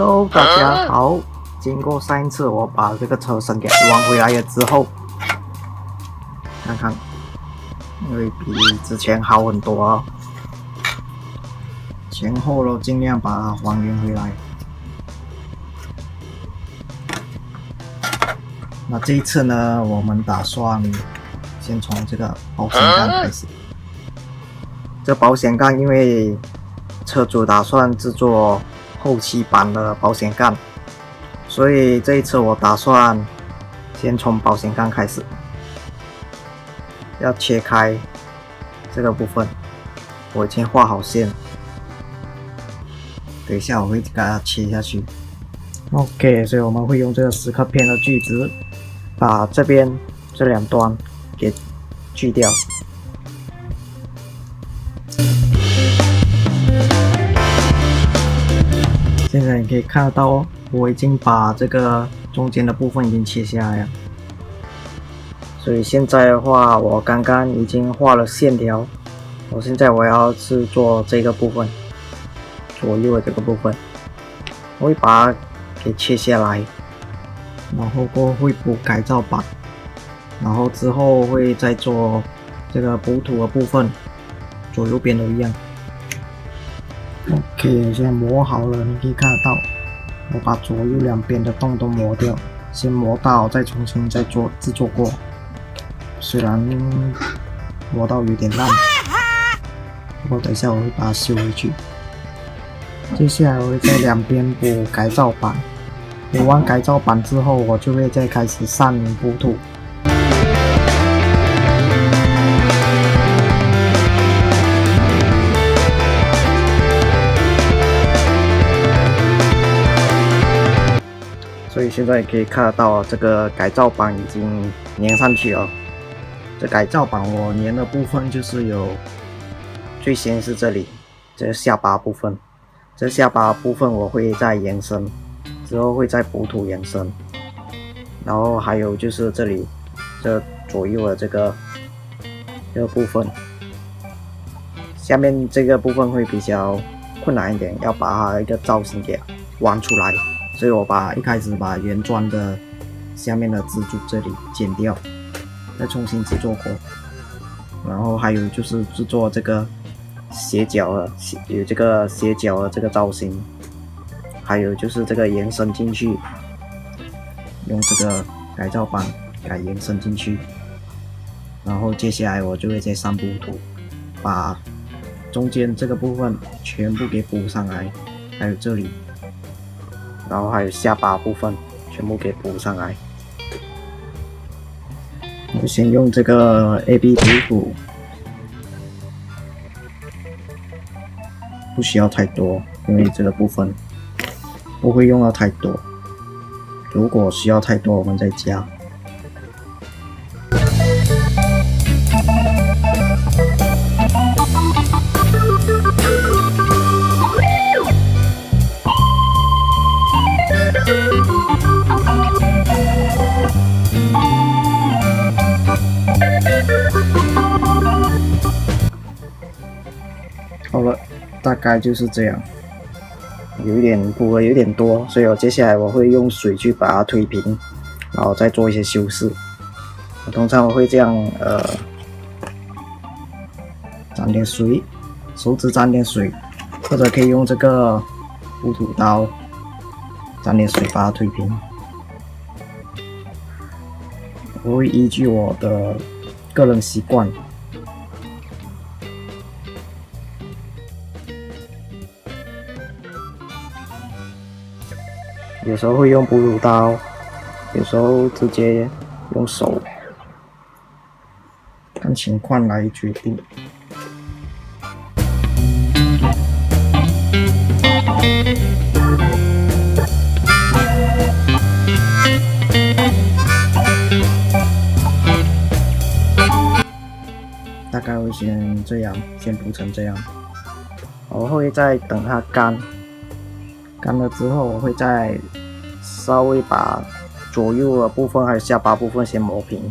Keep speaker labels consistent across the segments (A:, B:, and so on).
A: Hello， 大家好。经过上一次我把这个车身给弯回来了之后，看看，因为比之前好很多哦。前后都尽量把它还原回来。那这一次呢，我们打算先从这个保险杠开始。这保险杠因为车主打算制作后期版的保险杠，所以这一次我打算先从保险杠开始，要切开这个部分，我已经画好线，等一下我会给它切下去。OK， 所以我们会用这个10克片的锯子，把这边这两端给锯掉。现在你可以看得到，我已经把这个中间的部分已经切下来了。所以现在的话，我刚刚已经画了线条，现在我要制作这个部分，左右的这个部分，我会把它给切下来，然后过后会补改造板，然后之后会再做这个补土的部分，左右边都一样。OK， 现在磨好了，你可以看得到，我把左右两边的洞都磨掉，先磨到，再重新制作过。虽然磨到有点烂，不过等一下我会把它修回去。接下来我会在两边补改造板，补完改造板之后，我就会再开始上补土。所以现在可以看得到，这个改造板已经粘上去了。这改造板我粘的部分就是有，最先是这里，这下巴部分，这下巴部分我会再延伸，之后会再补土延伸，然后还有就是这里，这左右的这个部分，下面这个部分会比较困难一点，要把它一个造型给弯出来。所以我一开始把原装的下面的支柱这里剪掉，再重新制作过。然后还有就是制作这个斜角的，有这个斜角的这个造型，还有就是这个延伸进去，用这个改造板给延伸进去。然后接下来我就会再上补土，把中间这个部分全部给补上来，还有这里。然后还有下巴部分全部给补上来。我先用这个 AB 补土，不需要太多，因为这个部分不会用到太多。如果需要太多，我们再加。好了，大概就是这样，有一点补的有点多，所以我接下来我会用水去把它推平，然后再做一些修饰。通常我会这样，沾点水，手指沾点水，或者可以用这个补土刀沾点水把它推平。我会依据我的个人习惯。有时候会用补土刀，有时候直接用手，看情况来决定。大概会先这样，先补成这样，我会再等它干。干了之后，我会再稍微把左右的部分还有下巴部分先磨平，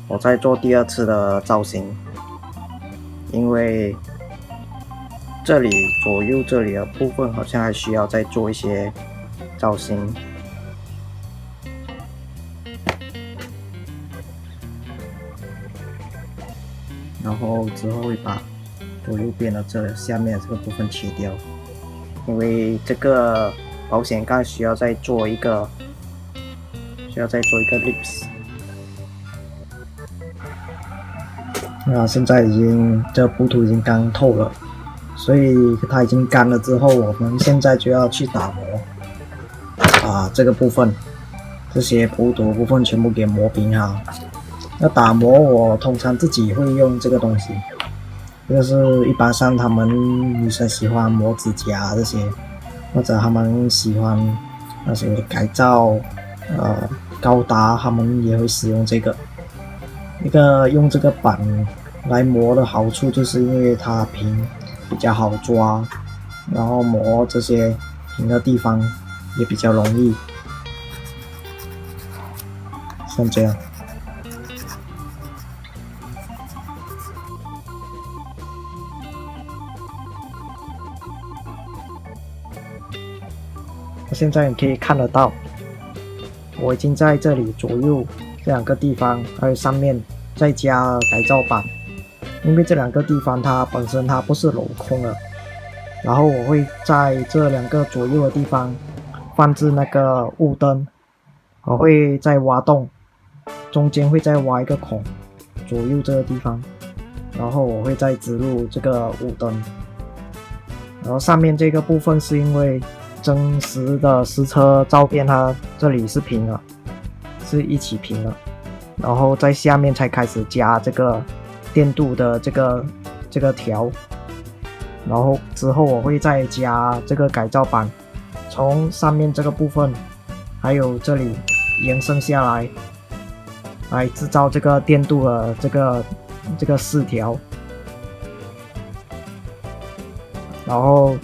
A: 我再做第2次的造型。因为这里左右这里的部分好像还需要再做一些造型。然后之后会把左右边的这下面这个部分切掉，因为这个保险杠需要再做一个 lips。现在这补涂已经干透了，所以它已经干了之后，我们现在就要去打磨。这个部分，这些补涂部分全部给磨平好。要打磨，我通常自己会用这个东西，这个是一般上他们女生喜欢磨指甲这些，或者他们喜欢那些改造高达，他们也会使用这个。用这个板来磨的好处就是因为它平，比较好抓，然后磨这些平的地方也比较容易，像这样。现在你可以看得到，我已经在这里左右这两个地方，还有上面再加改造板，因为这两个地方它本身不是镂空的，然后我会在这两个左右的地方放置那个雾灯，我会再挖洞，中间会再挖一个孔，左右这个地方，然后我会再植入这个雾灯，然后上面这个部分是因为真实的实车照片它这里是平的，是一起平的，然后在下面才开始加这个电镀的这个条，然后之后我会再加这个改造板，从上面这个部分还有这里延伸下来，来制造这个电镀的这个饰条，然后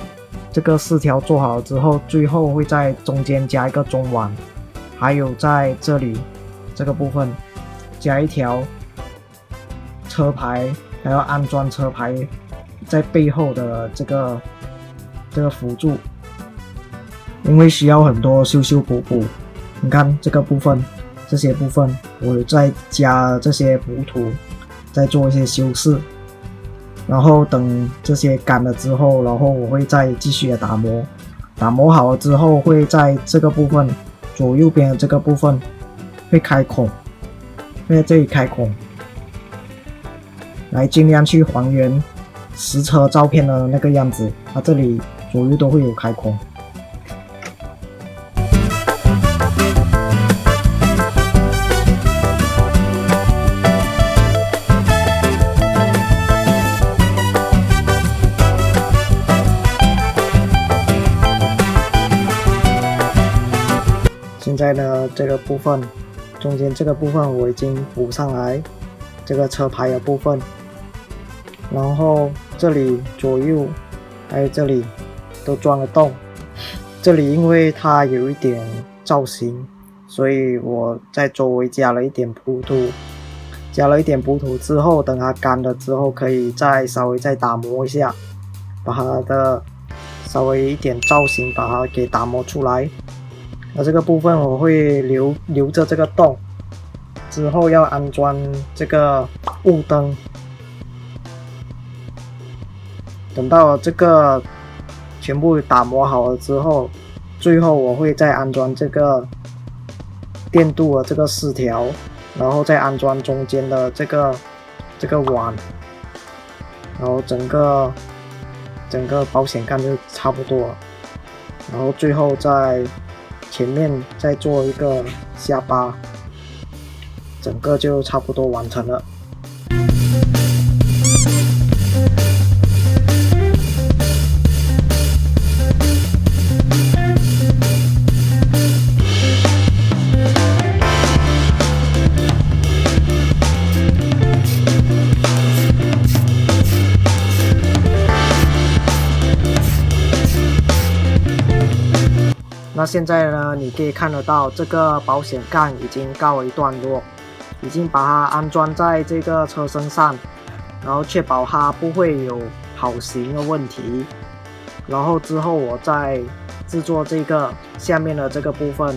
A: 这个饰条做好了之后，最后会在中间加一个中网，还有在这里这个部分加一条车牌，还要安装车牌在背后的这个辅助，因为需要很多修修补补。你看这个部分，这些部分我有再加这些补涂，再做一些修饰。然后等这些干了之后，然后我会再继续的打磨，打磨好了之后会在这个部分左右边的这个部分会开孔，会在这里开孔，来尽量去还原实车照片的那个样子，它这里左右都会有开孔。现在呢，这个部分中间这个部分我已经补上来这个车牌的部分，然后这里左右还有这里都钻了洞，这里因为它有一点造型，所以我在周围加了一点补涂，之后等它干了之后可以再稍微再打磨一下，把它的稍微一点造型把它给打磨出来。那这个部分我会留着这个洞，之后要安装这个雾灯，等到这个全部打磨好了之后，最后我会再安装这个电镀的这个饰条，然后再安装中间的这个网，然后整个保险杠就差不多了，然后最后在前面再做一个下巴，整个就差不多完成了。那现在呢，你可以看得到这个保险杠已经告了一段落，已经把它安装在这个车身上，然后确保它不会有跑行的问题。然后之后我再制作这个下面的这个部分。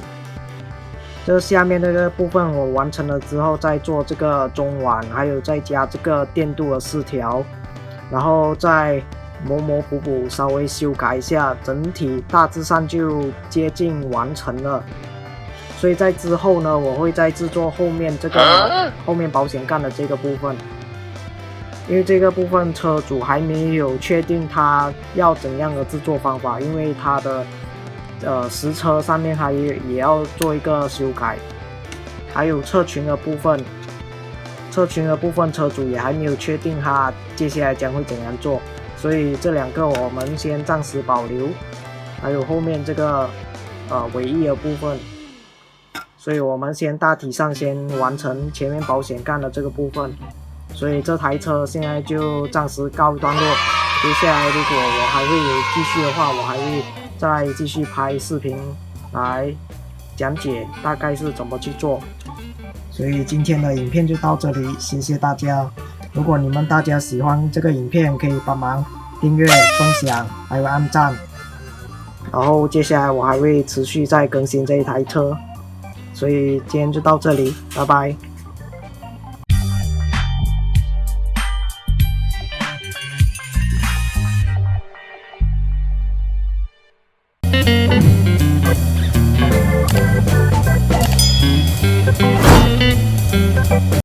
A: 这下面这个部分我完成了之后，再做这个中网，还有再加这个电镀的饰条，然后再磨磨补补，稍微修改一下，整体大致上就接近完成了。所以在之后呢，我会再制作后面这个后面保险杠的这个部分，因为这个部分车主还没有确定他要怎样的制作方法，因为他的实车上面他也要做一个修改，还有侧裙的部分，车主也还没有确定他接下来将会怎样做，所以这两个我们先暂时保留，还有后面这个尾翼的部分，所以我们先大体上先完成前面保险杠的这个部分，所以这台车现在就暂时告一段落。接下来如果我还会有继续的话，我还会再继续拍视频来讲解大概是怎么去做。所以今天的影片就到这里，谢谢大家。如果你们大家喜欢这个影片，可以帮忙订阅、分享还有按赞。然后接下来我还会持续再更新这一台车，所以今天就到这里，拜拜。